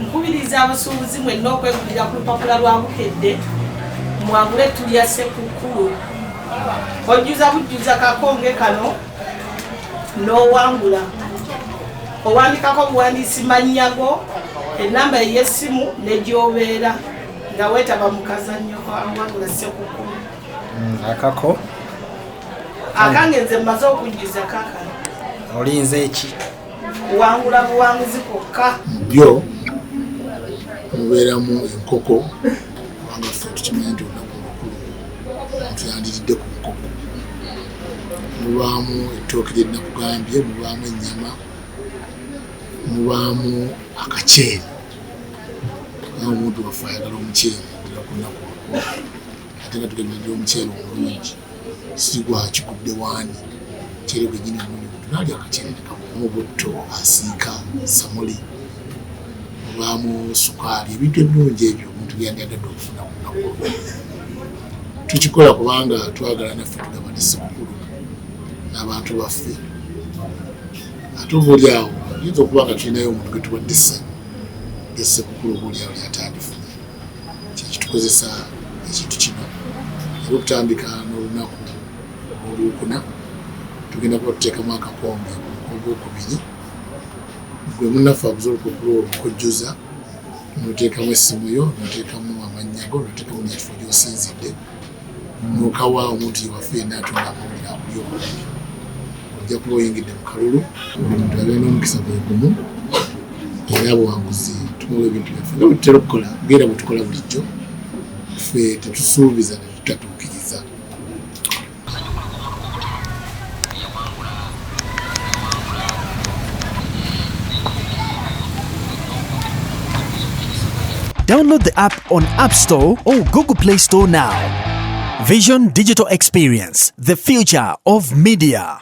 nkubiriza abasuubuzi mwenna okwegulira ku lupapula lwa Bukedde mwagule tulya Ssekukkulu. Ojjuza bujjuza kakonge kano n'owangula. Owandikako obuwandiisi mannyago, ennamba ey'essimu ne gy'obeera nga weetaba mu kazannyo kawangula Ssekukkulu. Akako akange nze mmaze okujjuza kakano. Olinze eki? Wangula buwanguzi kokka. Byo mubeeramu enkoko kubanga ffe tukimanyi nti olunaku olukulu omuntu yandiridde ku nkoko. Mubaamu ettooke lye nakugambye, mubaamu ennyama, mubaamu akaceeri. Naye omuntu waffe ayagala omuceeri ddala ku lunaku olukulu. Ate nga tugendeddde omuceeri omulungi si gwa kigudde waani. Muceeri gwennyini omulungi tunaalya akaceeri ne kamumu butto, asiika, samuli, mubaamu sukaali, ebintu ebirungi ebyo omuntu byandiyagadde okufuna ku lunaku olwo. Tukikola kubanga twagala naffe tugabane Ssekukkulu n'abantu baffe. Ate oboolyawo oyinza okuba nga tulinayo omuntu gwe tuwadde essanyu Ssekukkulu oboolyawo lyatandifuna. Kyekitukozesa ekintu kino era okutandika n'olunaku olwokuna tugenda kuba tuteekamu akakombe ogwokubiri gwe munnaffe abuze olupapula olwo okujjuza n'oteekamu essimu yo, n'oteekamu amannyago, n'oteekamu n'ekifo gy'osinzidde, n'okawa omuntu yewaffe yenna atonda amawulire akuli obulungi. Ojja kuba oyingidde mu kalulu, omuntu abeera n'omukisa gwe gumu era buwanguzi tumuwa ebintu byaffe nga bwe tutera okukola ng'era bwe tukola bulijjo. Ffe tetusuubiza ne tutatuukiriza. Download the app on App Store or Google Play Store now. Vision Digital Experience, the future of media.